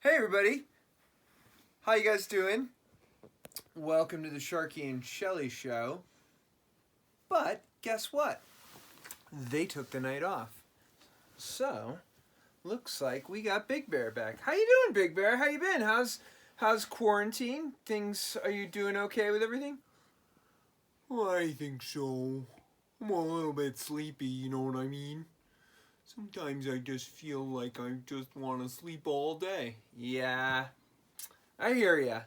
Hey everybody, how you guys doing? Welcome to the Sharky and Shelly show. But guess what? They took the night off. So, looks like we got Big Bear back. How you doing, Big Bear? How you been? How's quarantine? Are you doing okay with everything? Well, I think so. I'm a little bit sleepy, you know what I mean? Sometimes I just feel like I just want to sleep all day. Yeah, I hear ya.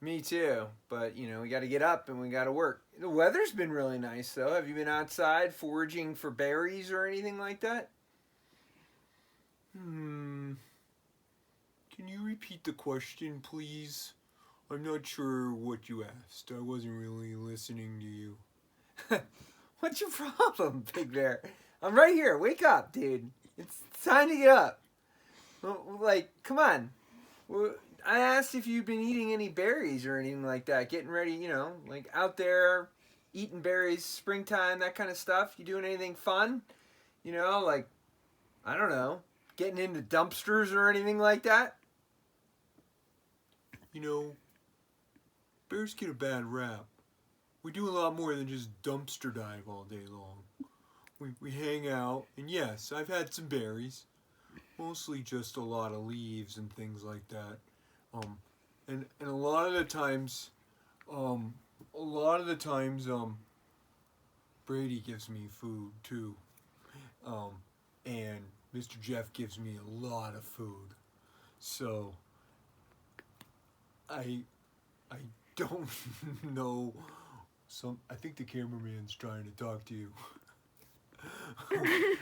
Me too. But, we got to get up and we got to work. The weather's been really nice, though. Have you been outside foraging for berries or anything like that? Can you repeat the question, please? I'm not sure what you asked. I wasn't really listening to you. What's your problem, Big Bear? I'm right here. Wake up, dude. It's time to get up. Come on. I asked if you've been eating any berries or anything like that. Getting ready, out there, eating berries, springtime, that kind of stuff. You doing anything fun? I don't know, getting into dumpsters or anything like that? You know, bears get a bad rap. We do a lot more than just dumpster dive all day long. We hang out, and yes, I've had some berries. Mostly just a lot of leaves and things like that. And a lot of the times, Brady gives me food too. And Mr. Jeff gives me a lot of food. So I don't know. I think the cameraman's trying to talk to you.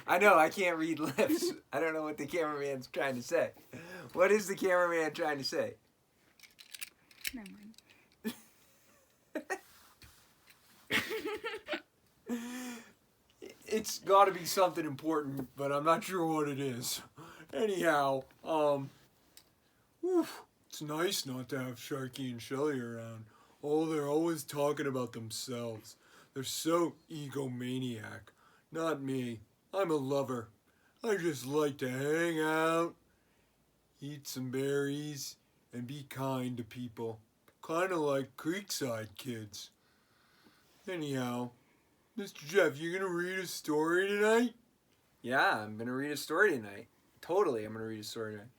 I know, I can't read lips. I don't know what the cameraman's trying to say. What is the cameraman trying to say? Never mind. It's got to be something important, but I'm not sure what it is. Anyhow, it's nice not to have Sharky and Shelly around. Oh, they're always talking about themselves. They're so egomaniac. Not me. I'm a lover. I just like to hang out, eat some berries, and be kind to people. Kind of like Creekside kids. Anyhow, Mr. Jeff, you gonna read a story tonight? Yeah, I'm gonna read a story tonight. Totally, I'm gonna read a story tonight.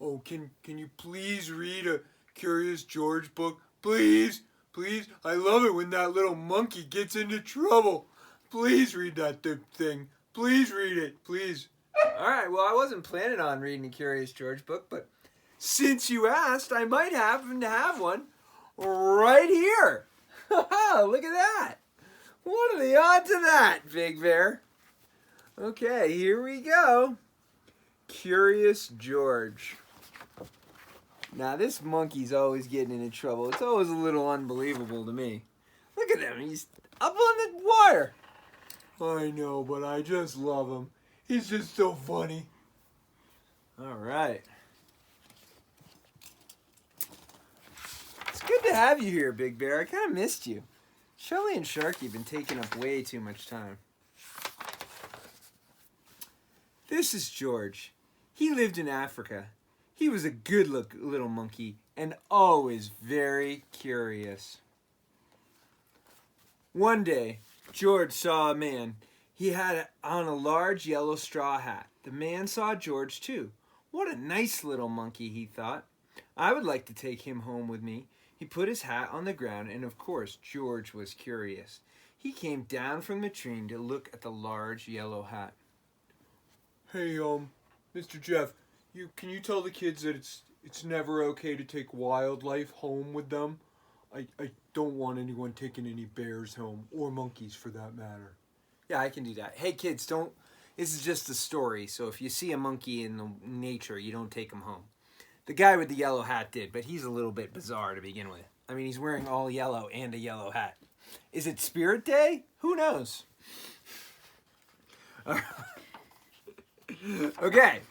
Oh, can you please read a Curious George book? Please, please. I love it when that little monkey gets into trouble. Please read that thing. Please read it, please. All right, well, I wasn't planning on reading a Curious George book, but since you asked, I might happen to have one right here. Look at that. What are the odds of that, Big Bear? Okay, here we go. Curious George. Now, this monkey's always getting into trouble. It's always a little unbelievable to me. Look at him. He's up on the wire. I know, but I just love him. He's just so funny. All right. It's good to have you here, Big Bear. I kind of missed you. Shelly and Sharky have been taking up way too much time. This is George. He lived in Africa. He was a good little monkey and always very curious. One day, George saw a man. He had on a large yellow straw hat. The man saw George too. What a nice little monkey, he thought. I would like to take him home with me. He put his hat on the ground, and of course, George was curious. He came down from the tree to look at the large yellow hat. Hey, Mr. Jeff, can you tell the kids that it's never okay to take wildlife home with them? I don't want anyone taking any bears home, or monkeys for that matter. Yeah, I can do that. Hey, kids, this is just a story, so if you see a monkey in the nature, you don't take him home. The guy with the yellow hat did, but he's a little bit bizarre to begin with. I mean, he's wearing all yellow and a yellow hat. Is it Spirit Day? Who knows? Okay.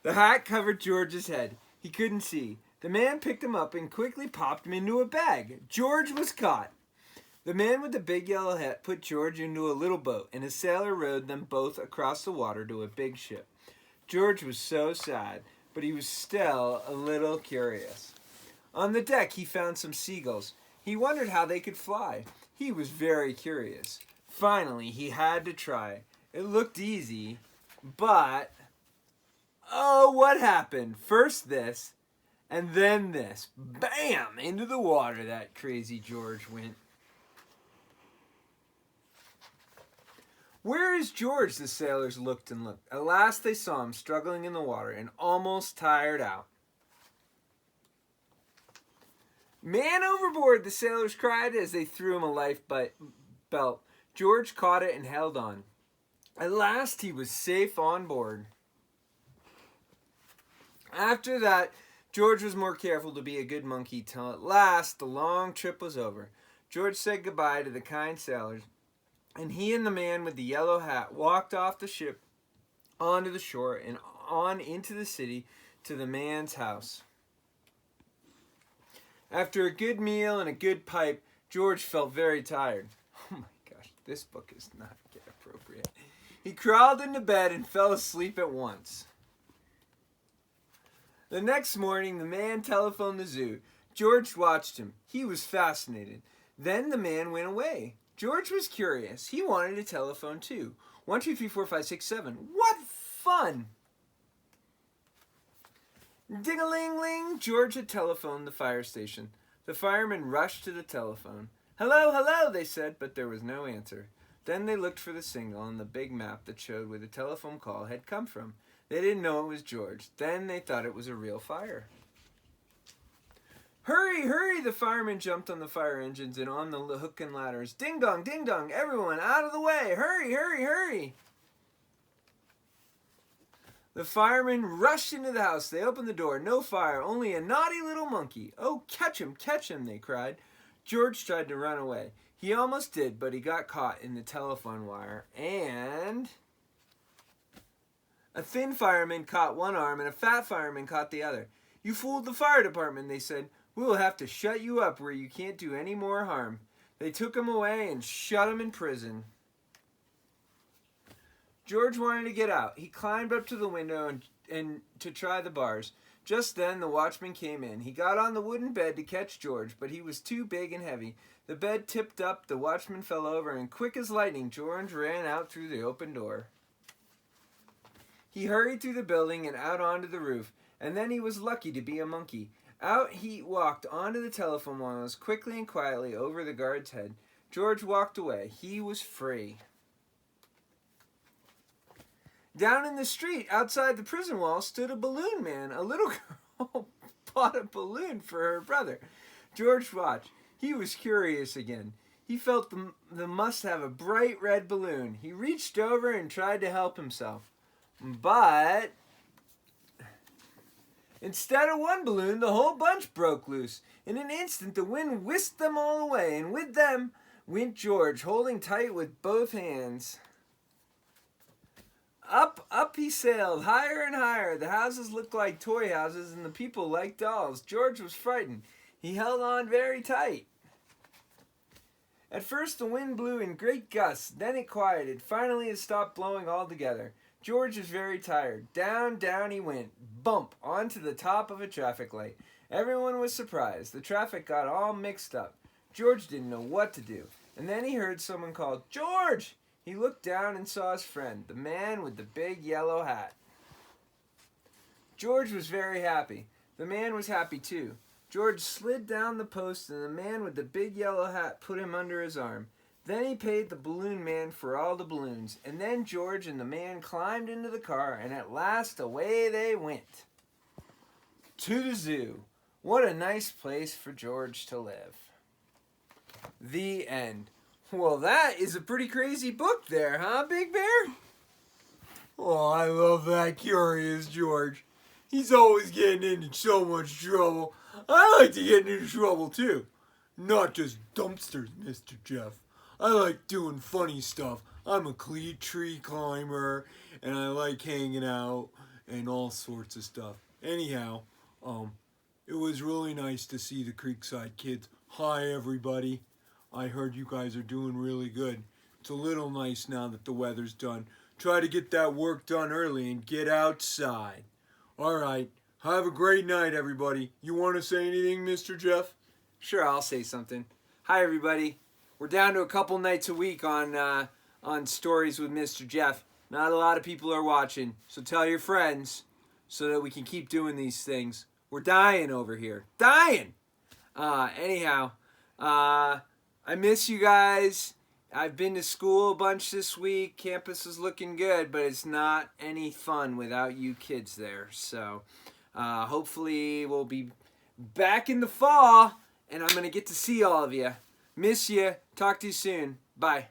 The hat covered George's head. He couldn't see. The man picked him up and quickly popped him into a bag. George was caught. The man with the big yellow hat put George into a little boat, and a sailor rowed them both across the water to a big ship. George was so sad, but he was still a little curious. On the deck, he found some seagulls. He wondered how they could fly. He was very curious. Finally, he had to try. It looked easy, but... oh, what happened? First this, and then this. Bam! Into the water that crazy George went. "Where is George?" the sailors looked and looked. At last they saw him struggling in the water and almost tired out. "Man overboard!" the sailors cried as they threw him a belt. George caught it and held on. At last he was safe on board. After that, George was more careful to be a good monkey till at last the long trip was over. George said goodbye to the kind sailors, and he and the man with the yellow hat walked off the ship onto the shore and on into the city to the man's house. After a good meal and a good pipe, George felt very tired. Oh my gosh, this book is not appropriate. He crawled into bed and fell asleep at once. The next morning, the man telephoned the zoo. George watched him. He was fascinated. Then the man went away. George was curious. He wanted to telephone too. 1, 2, 3, 4, 5, 6, 7. What fun! Ding-a-ling-ling! George had telephoned the fire station. The firemen rushed to the telephone. "Hello, hello," they said, but there was no answer. Then they looked for the signal on the big map that showed where the telephone call had come from. They didn't know it was George. Then they thought it was a real fire. "Hurry, hurry!" The firemen jumped on the fire engines and on the hook and ladders. "Ding dong, ding dong! Everyone out of the way! Hurry, hurry, hurry!" The firemen rushed into the house. They opened the door. No fire, only a naughty little monkey. "Oh, catch him, they cried. George tried to run away. He almost did, but he got caught in the telephone wire, and... a thin fireman caught one arm and a fat fireman caught the other. "You fooled the fire department," they said. "We will have to shut you up where you can't do any more harm." They took him away and shut him in prison. George wanted to get out. He climbed up to the window and to try the bars. Just then the watchman came in. He got on the wooden bed to catch George, but he was too big and heavy. The bed tipped up, the watchman fell over, and quick as lightning, George ran out through the open door. He hurried through the building and out onto the roof, and then he was lucky to be a monkey. Out he walked onto the telephone wires quickly and quietly over the guard's head. George walked away. He was free. Down in the street, outside the prison wall, stood a balloon man. A little girl bought a balloon for her brother. George watched. He was curious again. He felt the must have a bright red balloon. He reached over and tried to help himself. But instead of one balloon, the whole bunch broke loose. In an instant, the wind whisked them all away, and with them went George, holding tight with both hands. Up, up he sailed, higher and higher. The houses looked like toy houses, and the people like dolls. George was frightened. He held on very tight. At first, the wind blew in great gusts. Then it quieted. Finally, it stopped blowing altogether. George was very tired. Down, down he went, bump, onto the top of a traffic light. Everyone was surprised. The traffic got all mixed up. George didn't know what to do. And then he heard someone call, "George!" He looked down and saw his friend, the man with the big yellow hat. George was very happy. The man was happy too. George slid down the post, and the man with the big yellow hat put him under his arm. Then he paid the balloon man for all the balloons, and then George and the man climbed into the car, and at last away they went. To the zoo. What a nice place for George to live. The end. Well, that is a pretty crazy book there, huh, Big Bear? Oh, I love that Curious George. He's always getting into so much trouble. I like to get into trouble too. Not just dumpsters, Mr. Jeff. I like doing funny stuff. I'm a tree climber, and I like hanging out and all sorts of stuff. Anyhow, it was really nice to see the Creekside kids. Hi, everybody. I heard you guys are doing really good. It's a little nice now that the weather's done. Try to get that work done early and get outside. All right. Have a great night, everybody. You want to say anything, Mr. Jeff? Sure, I'll say something. Hi, everybody. We're down to a couple nights a week on Stories with Mr. Jeff. Not a lot of people are watching, so tell your friends so that we can keep doing these things. We're dying over here. Dying! Anyhow, I miss you guys. I've been to school a bunch this week. Campus is looking good, but it's not any fun without you kids there. So hopefully we'll be back in the fall, and I'm going to get to see all of you. Miss you. Talk to you soon. Bye.